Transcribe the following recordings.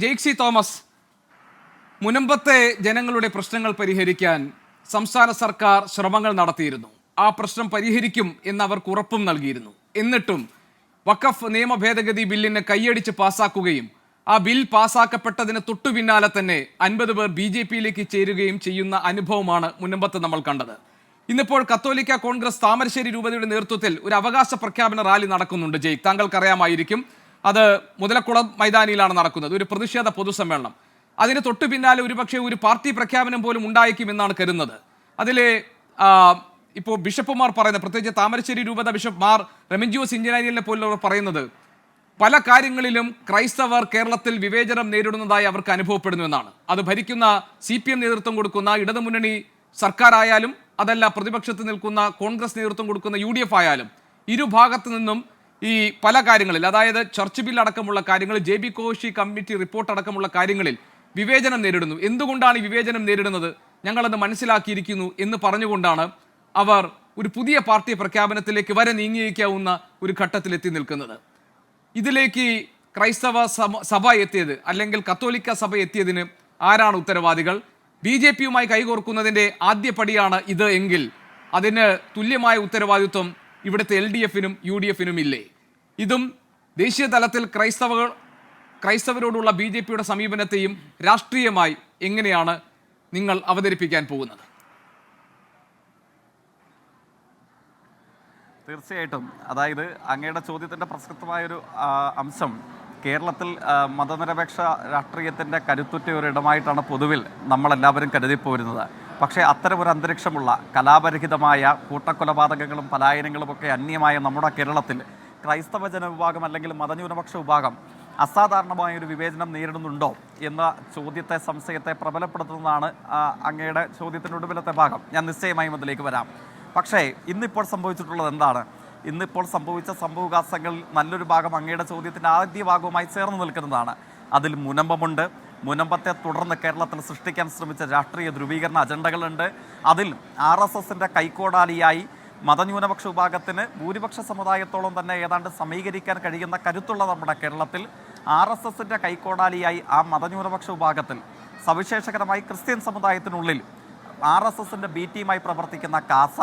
ജെയ്ക്സി Thomas, മുനമ്പത്തെ ജനങ്ങളുടെ പ്രശ്നങ്ങൾ പരിഹരിക്കാൻ സംസ്ഥാന സർക്കാർ ശ്രമങ്ങൾ നടത്തിയിരുന്നു. ആ പ്രശ്നം പരിഹരിക്കും എന്ന് അവർക്ക് ഉറപ്പും നൽകിയിരുന്നു. എന്നിട്ടും വഖഫ് നിയമ ഭേദഗതി ബില്ലിനെ കൈയടിച്ച് പാസ്സാക്കുകയും ആ ബിൽ പാസ്സാക്കപ്പെട്ടതിന് തൊട്ടു പിന്നാലെ തന്നെ 50 പേർ BJP-യിലേക്ക് ചേരുകയും ചെയ്യുന്ന അനുഭവമാണ് മുനമ്പത്ത് നമ്മൾ കണ്ടത്. ഇന്നിപ്പോൾ കത്തോലിക്ക കോൺഗ്രസ് താമരശ്ശേരി രൂപതയുടെ നേതൃത്വത്തിൽ ഒരു അവകാശ പ്രഖ്യാപന റാലി നടക്കുന്നുണ്ട്. ജയ്, താങ്കൾക്കറിയാമായിരിക്കും. അത് മുതലക്കുളം മൈതാനിയിലാണ് നടക്കുന്നത്, ഒരു പ്രതിഷേധ പൊതുസമ്മേളനം. അതിന് തൊട്ടു പിന്നാലെ ഒരുപക്ഷെ ഒരു പാർട്ടി പ്രഖ്യാപനം പോലും ഉണ്ടായേക്കുമെന്നാണ് കരുതുന്നത്. അതിലെ ഇപ്പോൾ ബിഷപ്പുമാർ പറയുന്നത്, പ്രത്യേകിച്ച് താമരശ്ശേരി രൂപത ബിഷപ്പ് മാർ റെമിഞ്ചിയോസ് ഇഞ്ചനാരിയലിനെ പോലുള്ളവർ പറയുന്നത്, പല കാര്യങ്ങളിലും ക്രൈസ്തവർ കേരളത്തിൽ വിവേചനം നേരിടുന്നതായി അവർക്ക് അനുഭവപ്പെടുന്നു എന്നാണ്. അത് ഭരിക്കുന്ന CPM നേതൃത്വം കൊടുക്കുന്ന ഇടതുമുന്നണി സർക്കാരായാലും അതല്ല പ്രതിപക്ഷത്ത് നിൽക്കുന്ന കോൺഗ്രസ് നേതൃത്വം കൊടുക്കുന്ന UDF ആയാലും, ഇരുഭാഗത്തു നിന്നും ഈ പല കാര്യങ്ങളിൽ, അതായത് ചർച്ച് ബിൽ അടക്കമുള്ള കാര്യങ്ങൾ, JB കോശി കമ്മിറ്റി റിപ്പോർട്ട് അടക്കമുള്ള കാര്യങ്ങളിൽ വിവേചനം നേരിടുന്നു. എന്തുകൊണ്ടാണ് ഈ വിവേചനം നേരിടുന്നത്, ഞങ്ങളത് മനസ്സിലാക്കിയിരിക്കുന്നു എന്ന് പറഞ്ഞുകൊണ്ടാണ് അവർ ഒരു പുതിയ പാർട്ടി പ്രഖ്യാപനത്തിലേക്ക് വരെ നീങ്ങിയേക്കാവുന്ന ഒരു ഘട്ടത്തിലെത്തി നിൽക്കുന്നത്. ഇതിലേക്ക് ക്രൈസ്തവ സഭ എത്തിയത്, അല്ലെങ്കിൽ കത്തോലിക്ക സഭ എത്തിയതിന് ആരാണ് ഉത്തരവാദികൾ? BJP-യുമായി കൈകോർക്കുന്നതിൻ്റെ ആദ്യ പടിയാണ് ഇത് എങ്കിൽ അതിന് തുല്യമായ ഉത്തരവാദിത്വം ഇവിടുത്തെ LDF-നും UDF-നും ഇല്ലേ? ഇതും ദേശീയ തലത്തിൽ ക്രൈസ്തവരോടുള്ള BJP-യുടെ സമീപനത്തെയും രാഷ്ട്രീയമായി എങ്ങനെയാണ് നിങ്ങൾ അവതരിപ്പിക്കാൻ പോകുന്നത്? തീർച്ചയായിട്ടും, അതായത് അങ്ങയുടെ ചോദ്യത്തിൻ്റെ പ്രസക്തമായൊരു അംശം, കേരളത്തിൽ മതനിരപേക്ഷ രാഷ്ട്രീയത്തിൻ്റെ കരുത്തുറ്റ ഒരിടമായിട്ടാണ് പൊതുവിൽ നമ്മളെല്ലാവരും കരുതിപ്പോരുന്നത്. പക്ഷേ അത്തരമൊരു അന്തരീക്ഷമുള്ള കലാപരഹിതമായ കൂട്ടക്കൊലപാതകങ്ങളും പലായനങ്ങളുമൊക്കെ അന്യമായ നമ്മുടെ കേരളത്തിൽ ക്രൈസ്തവ ജനവിഭാഗം അല്ലെങ്കിൽ മതന്യൂനപക്ഷ വിഭാഗം അസാധാരണമായൊരു വിവേചനം നേരിടുന്നുണ്ടോ എന്ന ചോദ്യത്തെ, സംശയത്തെ പ്രബലപ്പെടുത്തുന്നതാണ് അങ്ങയുടെ ചോദ്യത്തിൻ്റെ ഒടുവിലത്തെ ഭാഗം. ഞാൻ നിശ്ചയമായും അതിലേക്ക് വരാം. പക്ഷേ ഇന്നിപ്പോൾ സംഭവിച്ചിട്ടുള്ളത് എന്താണ്? ഇന്നിപ്പോൾ സംഭവിച്ച സംഭവവികാസങ്ങളിൽ നല്ലൊരു ഭാഗം അങ്ങയുടെ ചോദ്യത്തിൻ്റെ ആദ്യ ഭാഗവുമായി ചേർന്ന് നിൽക്കുന്നതാണ്. അതിൽ മുനമ്പമുണ്ട്. മുനമ്പത്തെ തുടർന്ന് കേരളത്തിൽ സൃഷ്ടിക്കാൻ ശ്രമിച്ച രാഷ്ട്രീയ ധ്രുവീകരണ അജണ്ടകളുണ്ട്. അതിൽ RSSൻ്റെ കൈക്കോടാലിയായി മതന്യൂനപക്ഷ വിഭാഗത്തിന് ഭൂരിപക്ഷ സമുദായത്തോളം തന്നെ ഏതാണ്ട് സമീകരിക്കാൻ കഴിയുന്ന കരുത്തുള്ള നമ്മുടെ കേരളത്തിൽ RSSൻ്റെ കൈക്കോടാലിയായി ആ മതന്യൂനപക്ഷ വിഭാഗത്തിൽ സവിശേഷകരമായി ക്രിസ്ത്യൻ സമുദായത്തിനുള്ളിൽ RSSൻ്റെ B ടീമായി പ്രവർത്തിക്കുന്ന കാസ,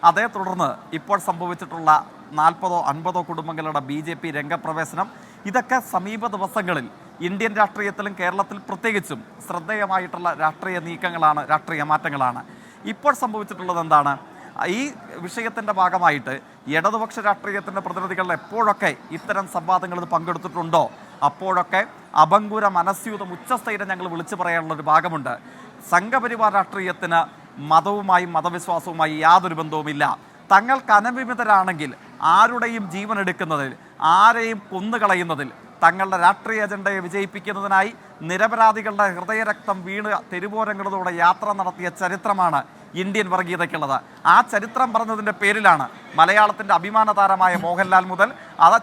അതേ തുടർന്ന് ഇപ്പോൾ സംഭവിച്ചിട്ടുള്ള 40-50 കുടുംബങ്ങളുടെ BJP രംഗപ്രവേശനം, ഇതൊക്കെ സമീപ ദിവസങ്ങളിൽ ഇന്ത്യൻ രാഷ്ട്രീയത്തിലും കേരളത്തിൽ പ്രത്യേകിച്ചും ശ്രദ്ധേയമായിട്ടുള്ള രാഷ്ട്രീയ നീക്കങ്ങളാണ്, രാഷ്ട്രീയ മാറ്റങ്ങളാണ്. ഇപ്പോൾ സംഭവിച്ചിട്ടുള്ളത് എന്താണ്? ഈ വിഷയത്തിൻ്റെ ഭാഗമായിട്ട് ഇടതുപക്ഷ രാഷ്ട്രീയത്തിൻ്റെ പ്രതിനിധികൾ എപ്പോഴൊക്കെ ഇത്തരം സംവാദങ്ങളിൽ പങ്കെടുത്തിട്ടുണ്ടോ അപ്പോഴൊക്കെ അഭംഗുര മനസ്യൂതം ഉച്ചസ്ഥൈര്യം ഞങ്ങൾ വിളിച്ചു പറയാനുള്ളൊരു ഭാഗമുണ്ട്. സംഘപരിവാർ രാഷ്ട്രീയത്തിന് മതവുമായും മതവിശ്വാസവുമായി യാതൊരു ബന്ധവുമില്ല. തങ്ങൾക്ക് അനഭിമിതരാണെങ്കിൽ ആരുടെയും ജീവൻ എടുക്കുന്നതിൽ, ആരെയും കൊന്നുകളയുന്നതിൽ, തങ്ങളുടെ രാഷ്ട്രീയ അജണ്ടയെ വിജയിപ്പിക്കുന്നതിനായി നിരപരാധികളുടെ ഹൃദയരക്തം വീണ് തെരുവോരങ്ങളിലൂടെ യാത്ര നടത്തിയ ചരിത്രമാണ് ഇന്ത്യൻ വർഗീയതയ്ക്കുള്ളത്. ആ ചരിത്രം പറഞ്ഞതിൻ്റെ പേരിലാണ് മലയാളത്തിൻ്റെ അഭിമാന താരമായ മോഹൻലാൽ മുതൽ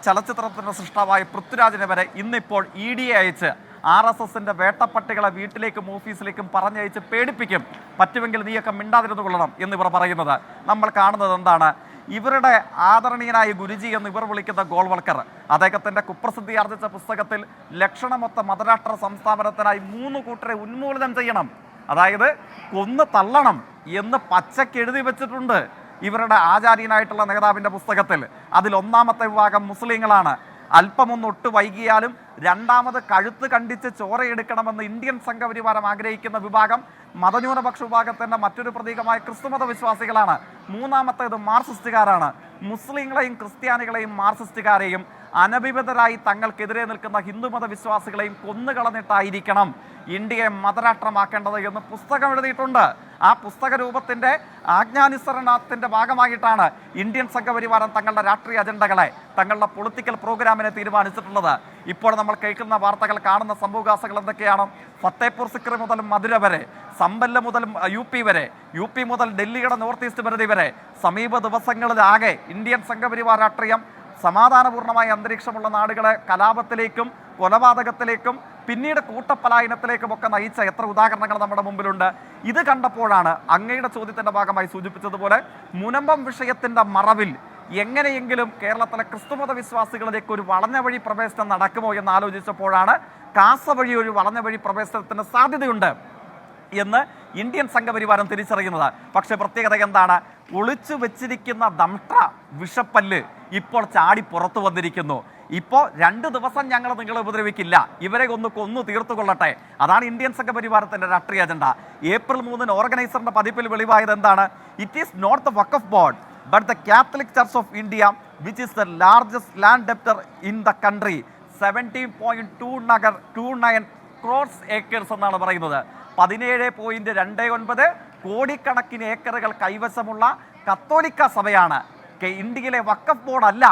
ചലച്ചിത്രത്തിൻ്റെ സൃഷ്ടാവായ പൃഥ്വിരാജിനെ വരെ ഇന്നിപ്പോൾ ED അയച്ച് RSSൻ്റെ വേട്ടപ്പട്ടികളെ വീട്ടിലേക്കും ഓഫീസിലേക്കും പറഞ്ഞയച്ച് പേടിപ്പിക്കും, പറ്റുമെങ്കിൽ നീയൊക്കെ മിണ്ടാതിരുന്നു കൊള്ളണം എന്നിവർ പറയുന്നത്. നമ്മൾ കാണുന്നത് എന്താണ്? ഇവരുടെ ആദരണീയനായ ഗുരുജി എന്ന് ഇവർ വിളിക്കുന്ന ഗോൾവൾക്കർ, അദ്ദേഹത്തിൻ്റെ കുപ്രസിദ്ധി ആർജിച്ച പുസ്തകത്തിൽ ലക്ഷണമൊത്ത മതരാഷ്ട്ര സംസ്ഥാപനത്തിനായി 3 കൂട്ടരെ ഉന്മൂലനം ചെയ്യണം, അതായത് കൊന്ന് തള്ളണം എന്ന് പച്ചക്ക് എഴുതി വെച്ചിട്ടുണ്ട് ഇവരുടെ ആചാര്യനായിട്ടുള്ള നേതാവിൻ്റെ പുസ്തകത്തിൽ. അതിൽ 1ാമത്തെ വിഭാഗം മുസ്ലിങ്ങളാണ്. അല്പമൊന്നൊട്ട് വൈകിയാലും രണ്ടാമത് കഴുത്ത് കണ്ടിച്ച് ചോരയെടുക്കണമെന്ന് ഇന്ത്യൻ സംഘപരിവാരം ആഗ്രഹിക്കുന്ന വിഭാഗം മതന്യൂനപക്ഷ വിഭാഗത്തിൻ്റെ മറ്റൊരു പ്രതീകമായ ക്രിസ്തുമത വിശ്വാസികളാണ്. 3ാമത്തേത് മാർക്സിസ്റ്റുകാരാണ്. മുസ്ലിങ്ങളെയും ക്രിസ്ത്യാനികളെയും മാർക്സിസ്റ്റുകാരെയും അനഭിമിതരായി തങ്ങൾക്കെതിരെ നിൽക്കുന്ന ഹിന്ദുമത വിശ്വാസികളെയും കൊന്നുകളഞ്ഞിട്ടായിരിക്കണം ഇന്ത്യയെ മതരാഷ്ട്രമാക്കേണ്ടത് എന്ന് പുസ്തകം എഴുതിയിട്ടുണ്ട്. ആ പുസ്തക രൂപത്തിൻ്റെ ആജ്ഞാനുസരണത്തിൻ്റെ ഭാഗമായിട്ടാണ് ഇന്ത്യൻ സംഘപരിവാരം തങ്ങളുടെ രാഷ്ട്രീയ അജണ്ടകളെ, തങ്ങളുടെ പൊളിറ്റിക്കൽ പ്രോഗ്രാമിനെ തീരുമാനിച്ചിട്ടുള്ളത്. ഇപ്പോൾ നമ്മൾ കേൾക്കുന്ന വാർത്തകൾ, കാണുന്ന സംഭവവികാസങ്ങൾ എന്തൊക്കെയാണ്? ഫത്തേപൂർ സിക്രി മുതൽ മധുര വരെ, സമ്പല്ല മുതൽ UP വരെ, UP മുതൽ ഡൽഹിയുടെ നോർത്ത് ഈസ്റ്റ് പരിധി വരെ സമീപ ദിവസങ്ങളിലാകെ ഇന്ത്യൻ സംഘപരിവാർ രാഷ്ട്രീയം സമാധാനപൂർണ്ണമായ അന്തരീക്ഷമുള്ള നാടുകളെ കലാപത്തിലേക്കും കൊലപാതകത്തിലേക്കും പിന്നീട് കൂട്ടപ്പലായനത്തിലേക്കുമൊക്കെ നയിച്ച എത്ര ഉദാഹരണങ്ങൾ നമ്മുടെ മുമ്പിലുണ്ട്. ഇത് കണ്ടപ്പോഴാണ് അങ്ങയുടെ ചോദ്യത്തിൻ്റെ ഭാഗമായി സൂചിപ്പിച്ചതുപോലെ മുനമ്പം വിഷയത്തിൻ്റെ മറവിൽ എങ്ങനെയെങ്കിലും കേരളത്തിലെ ക്രിസ്തുമത വിശ്വാസികളിലേക്ക് ഒരു വളഞ്ഞ വഴി പ്രവേശനം നടക്കുമോ എന്ന് ആലോചിച്ചപ്പോഴാണ് കാസ വഴി ഒരു വളഞ്ഞ വഴി പ്രവേശനത്തിന് സാധ്യതയുണ്ട് എന്ന് ഇന്ത്യൻ സംഘപരിവാരം തിരിച്ചറിയുന്നത്. പക്ഷേ പ്രത്യേകത എന്താണ്? ഒളിച്ചു വെച്ചിരിക്കുന്ന ദംഷ്ട്ര വിഷപ്പല്ല് ഇപ്പോൾ ചാടി പുറത്തു വന്നിരിക്കുന്നു. ഇപ്പോൾ 2 ദിവസം ഞങ്ങൾ നിങ്ങളെ ഉപദ്രവിക്കില്ല, ഇവരെ ഒന്ന് കൊന്നു തീർത്തുകൊള്ളട്ടെ. അതാണ് ഇന്ത്യൻ സംഘപരിവാരത്തിന്റെ രാഷ്ട്രീയ അജണ്ട. ഏപ്രിൽ 3 ഓർഗനൈസറിന്റെ പതിപ്പിൽ വെളിവായത് എന്താണ്? It is not the Waqf board but the Catholic church of India which is the largest land debtor in the country 17.29 crores acres എന്നാണ് പറയുന്നത്. 17.29 കോടിക്കണക്കിന് ഏക്കറുകൾ കൈവശമുള്ള കത്തോലിക്ക സഭയാണ്. ഇന്ത്യയിലെ വഖഫ് ബോർഡ് അല്ല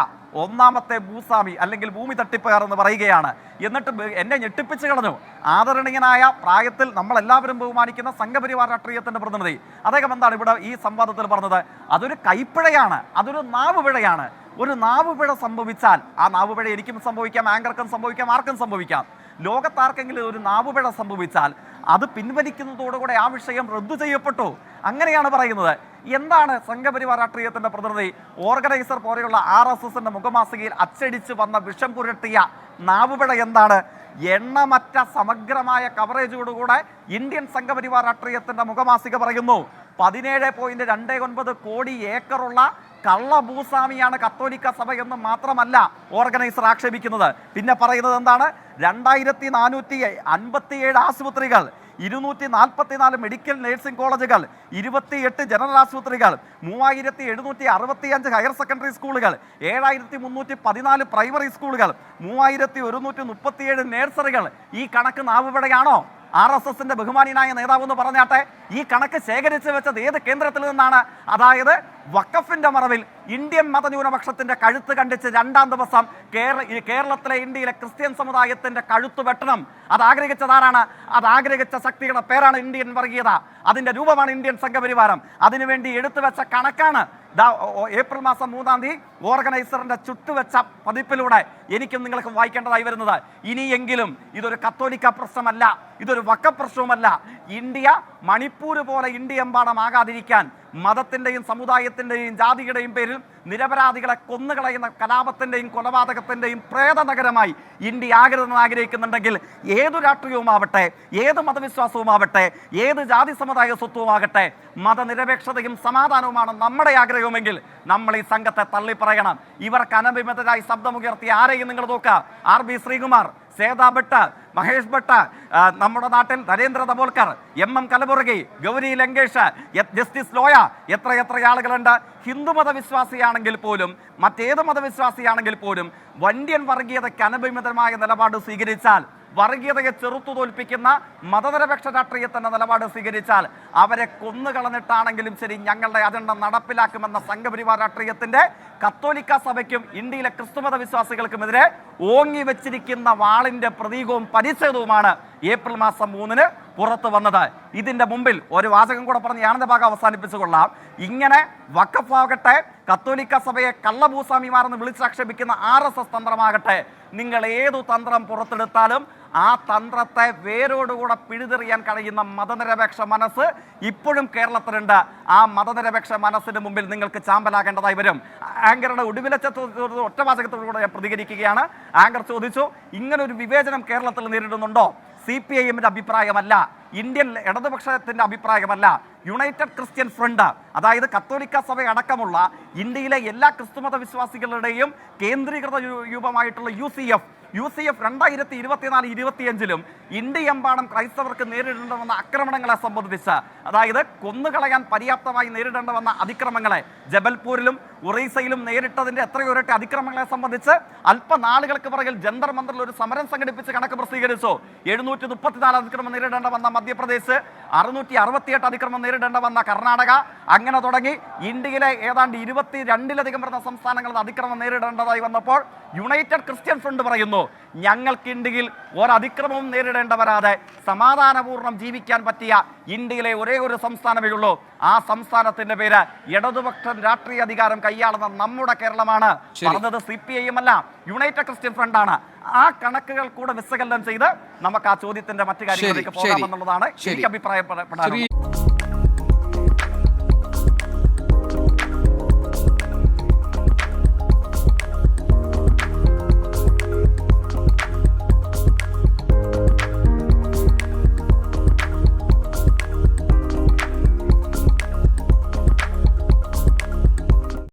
ഒന്നാമത്തെ ഭൂസ്വാമി അല്ലെങ്കിൽ ഭൂമി തട്ടിപ്പുകാർ എന്ന് പറയുകയാണ്. എന്നിട്ട് എന്നെ ഞെട്ടിപ്പിച്ചു കളഞ്ഞു. ആദരണീയനായ പ്രായത്തിൽ നമ്മളെല്ലാവരും ബഹുമാനിക്കുന്ന സംഘപരിവാർ രാഷ്ട്രീയത്തിന്റെ പ്രതിനിധി അദ്ദേഹം എന്താണ് ഇവിടെ ഈ സംവാദത്തിൽ പറഞ്ഞത്? അതൊരു കൈപ്പിഴയാണ്, അതൊരു നാവുപിഴയാണ്. ഒരു നാവുപിഴ സംഭവിച്ചാൽ ആ നാവുപിഴ എനിക്കും സംഭവിക്കാം, ആങ്കർക്കും സംഭവിക്കാം, ആർക്കും സംഭവിക്കാം. ലോകത്താർക്കെങ്കിലും ഒരു നാവുപിഴ സംഭവിച്ചാൽ അത് പിൻവലിക്കുന്നതോടുകൂടെ ആ വിഷയം റദ്ദു ചെയ്യപ്പെട്ടു. അങ്ങനെയാണ് പറയുന്നത്. എന്താണ് സംഘപരിവാർ രാഷ്ട്രീയത്തിന്റെ പ്രതിനിധി ഓർഗനൈസർ പോലെയുള്ള RSSന്റെ മുഖമാസികയിൽ അച്ചടിച്ച് വന്ന വിഷം പുരട്ടിയ നാവുപിഴ എന്താണ്? എണ്ണമറ്റ സമഗ്രമായ കവറേജോടുകൂടെ ഇന്ത്യൻ സംഘപരിവാർ രാഷ്ട്രീയത്തിന്റെ മുഖമാസിക പറയുന്നു 17.29 കോടി ഏക്കറുള്ള കള്ളഭൂസ്വാമിയാണ് കത്തോലിക്ക സഭ എന്ന് മാത്രമല്ല ഓർഗനൈസർ ആക്ഷേപിക്കുന്നത്. പിന്നെ പറയുന്നത് എന്താണ്? 2457 ആശുപത്രികൾ, 244 മെഡിക്കൽ നഴ്സിംഗ് കോളേജുകൾ, 28 ജനറൽ ആശുപത്രികൾ, 3765 ഹയർ സെക്കൻഡറി സ്കൂളുകൾ, 7314 പ്രൈമറി സ്കൂളുകൾ, 3137 നഴ്സറികൾ. ഈ കണക്ക് നാവുപിഴയാണോ? RSSന്റെ ബഹുമാനിയായ നേതാവ് എന്ന് പറഞ്ഞാട്ടെ, ഈ കണക്ക് ശേഖരിച്ചു വെച്ചത് ഏത് കേന്ദ്രത്തിൽ നിന്നാണ്? അതായത് വഖഫിന്റെ മറവിൽ ഇന്ത്യൻ മതന്യൂനപക്ഷത്തിന്റെ കഴുത്ത് കണ്ടിച്ച് 2ാം ദിവസം കേരളത്തിലെ ഇന്ത്യയിലെ ക്രിസ്ത്യൻ സമുദായത്തിന്റെ കഴുത്ത് വെട്ടണം. അത് ആഗ്രഹിച്ചതാരാണ്? അത് ആഗ്രഹിച്ച ശക്തിയുടെ പേരാണ് ഇന്ത്യൻ വർഗീയത. അതിന്റെ രൂപമാണ് ഇന്ത്യൻ സംഘപരിവാരം. അതിനുവേണ്ടി എടുത്തുവെച്ച കണക്കാണ് ഏപ്രിൽ 3 ഓർഗനൈസറിന്റെ ചുട്ടുവെച്ച പതിപ്പിലൂടെ എനിക്കും നിങ്ങൾക്കും വായിക്കേണ്ടതായി വരുന്നത്. ഇനിയെങ്കിലും ഇതൊരു കത്തോലിക്ക പ്രശ്നമല്ല, ഇതൊരു വഖഫ് പ്രശ്നവുമല്ല. ഇന്ത്യ മണിപ്പൂർ പോലെ ഇന്ത്യയെമ്പാടമാകാതിരിക്കാൻ മതത്തിന്റെയും സമുദായത്തിന്റെയും ജാതിയുടെയും പേരിൽ നിരപരാധികളെ കൊന്നുകളയുന്ന കലാപത്തിന്റെയും കൊലപാതകത്തിന്റെയും പ്രേതനഗരമായി ഇന്ത്യ ആകരുതെന്ന് ആഗ്രഹിക്കുന്നുണ്ടെങ്കിൽ ഏതു രാഷ്ട്രീയവുമാവട്ടെ, ഏത് മതവിശ്വാസവുമാവട്ടെ, ഏത് ജാതി സമുദായ സ്വത്വമാകട്ടെ, മതനിരപേക്ഷതയും സമാധാനവുമാണ് നമ്മുടെ ആഗ്രഹവുമെങ്കിൽ നമ്മൾ ഈ സംഘത്തെ തള്ളിപ്പറയണം. ഇവർക്ക് അനഭിമതരായി ശബ്ദമുയർത്തിയ ആരെയും നിങ്ങൾ നോക്കുക. RB ശ്രീകുമാർ, സേതാ ഭട്ട്, മഹേഷ് ഭട്ട്, നമ്മുടെ നാട്ടിൽ നരേന്ദ്ര ദബോൽക്കർ, MM കലബുർഗി, ഗൗരി ലങ്കേഷ്, ജസ്റ്റിസ് ലോയ, എത്രയെത്ര ആളുകളുണ്ട്. ഹിന്ദുമത വിശ്വാസിയാണെങ്കിൽ പോലും മറ്റേത് മതവിശ്വാസിയാണെങ്കിൽ പോലും വന്ധ്യൻ വർഗീയതയ്ക്ക് അനഭിമതമായ നിലപാട് സ്വീകരിച്ചാൽ, വർഗീയതയെ ചെറുത്തു തോൽപ്പിക്കുന്ന മതനിരപേക്ഷ രാഷ്ട്രീയത്തിന്റെ നിലപാട് സ്വീകരിച്ചാൽ അവരെ കൊന്നുകളഞ്ഞിട്ടാണെങ്കിലും ശരി ഞങ്ങളുടെ അജണ്ട നടപ്പിലാക്കുമെന്ന സംഘപരിവാർ രാഷ്ട്രീയത്തിന്റെ കത്തോലിക്ക സഭയ്ക്കും ഇന്ത്യയിലെ ക്രിസ്തുമത വിശ്വാസികൾക്കുമെതിരെ ഓങ്ങി വെച്ചിരിക്കുന്ന വാളിന്റെ പ്രതീകവും പരിച്ഛേദവുമാണ് ഏപ്രിൽ 3 പുറത്തു വന്നത്. ഇതിന്റെ മുമ്പിൽ ഒരു വാചകം കൂടെ പറഞ്ഞ് ഞാനെന്റെ ഭാഗം അവസാനിപ്പിച്ചുകൊള്ളാം. ഇങ്ങനെ വഖഫാകട്ടെ, കത്തോലിക്ക സഭയെ കള്ളഭൂസ്വാമിമാരെന്ന് വിളിച്ചാക്ഷേപിക്കുന്ന RSS തന്ത്രമാകട്ടെ, നിങ്ങൾ ഏതു തന്ത്രം പുറത്തെടുത്താലും ആ തന്ത്രത്തെ വേരോടുകൂടെ പിഴുതെറിയാൻ കഴിയുന്ന മതനിരപേക്ഷ മനസ്സ് ഇപ്പോഴും കേരളത്തിലുണ്ട്. ആ മതനിരപേക്ഷ മനസ്സിന് മുമ്പിൽ നിങ്ങൾക്ക് ചാമ്പലാകേണ്ടതായി വരും. ആങ്കറുടെ ഒടുവിലത്തെ ഒറ്റവാചകത്തോടുകൂടെ ഞാൻ പ്രതികരിക്കുകയാണ്. ആങ്കർ ചോദിച്ചു, ഇങ്ങനൊരു വിവേചനം കേരളത്തിൽ നേരിടുന്നുണ്ടോ? CPIMന്റെ അഭിപ്രായമല്ല, ഇന്ത്യൻ ഇടതുപക്ഷത്തിന്റെ അഭിപ്രായമല്ല, യുണൈറ്റഡ് ക്രിസ്ത്യൻ ഫ്രണ്ട്, അതായത് കത്തോലിക്ക സഭ അടക്കമുള്ള ഇന്ത്യയിലെ എല്ലാ ക്രിസ്തുമത വിശ്വാസികളുടെയും കേന്ദ്രീകൃത രൂപമായിട്ടുള്ള UCF 2024-25 ഇന്ത്യയെമ്പാടും ക്രൈസ്തവർക്ക് നേരിടേണ്ടി വന്ന ആക്രമണങ്ങളെ സംബന്ധിച്ച്, അതായത് കൊന്നുകളയാൻ പര്യാപ്തമായി നേരിടേണ്ടി വന്ന അതിക്രമങ്ങളെ ജബൽപൂരിലും ഒറീസയിലും നേരിട്ടതിന്റെ എത്രയൊരട്ടി അതിക്രമങ്ങളെ സംബന്ധിച്ച് അല്പനാളുകൾക്ക് പുറകിൽ ജന്തർ മന്ദിറിൽ ഒരു സമരം സംഘടിപ്പിച്ച് കണക്ക് പ്രസിദ്ധീകരിച്ചു. 734 അതിക്രമം നേരിടേണ്ട വന്ന മധ്യപ്രദേശ്, 668 അതിക്രമം നേരിടേണ്ട വന്ന കർണാടക, അങ്ങനെ തുടങ്ങി ഇന്ത്യയിലെ ഏതാണ്ട് 22-ലധികം വരുന്ന സംസ്ഥാനങ്ങളിൽ അതിക്രമം നേരിടേണ്ടതായി വന്നപ്പോൾ യുണൈറ്റഡ് ക്രിസ്ത്യൻ ഫ്രണ്ട് പറയുന്നു, ഞങ്ങൾക്ക് ഇന്ത്യയിൽ ഒരതിക്രമവും നേരിടേണ്ട വരാതെ സമാധാനപൂർണ്ണം ജീവിക്കാൻ പറ്റിയ ഇന്ത്യയിലെ ഒരേ ഒരു സംസ്ഥാനമേ ഉള്ളൂ. ആ സംസ്ഥാനത്തിന്റെ പേര് ഇടതുപക്ഷ രാഷ്ട്രീയ അധികാരം കൈയാളുന്ന നമ്മുടെ കേരളമാണ്. പറഞ്ഞത് CPIM അല്ല, യുണൈറ്റഡ് ക്രിസ്ത്യൻ ഫ്രണ്ട് ആണ്. ആ കണക്കുകൾ കൂടെ വിശകലനം ചെയ്ത് നമുക്ക് ആ ചോദ്യത്തിന്റെ മറ്റു കാര്യങ്ങളിലേക്ക് പോകാമെന്നുള്ളതാണ് എനിക്ക് അഭിപ്രായപ്പെടാനുള്ളത്.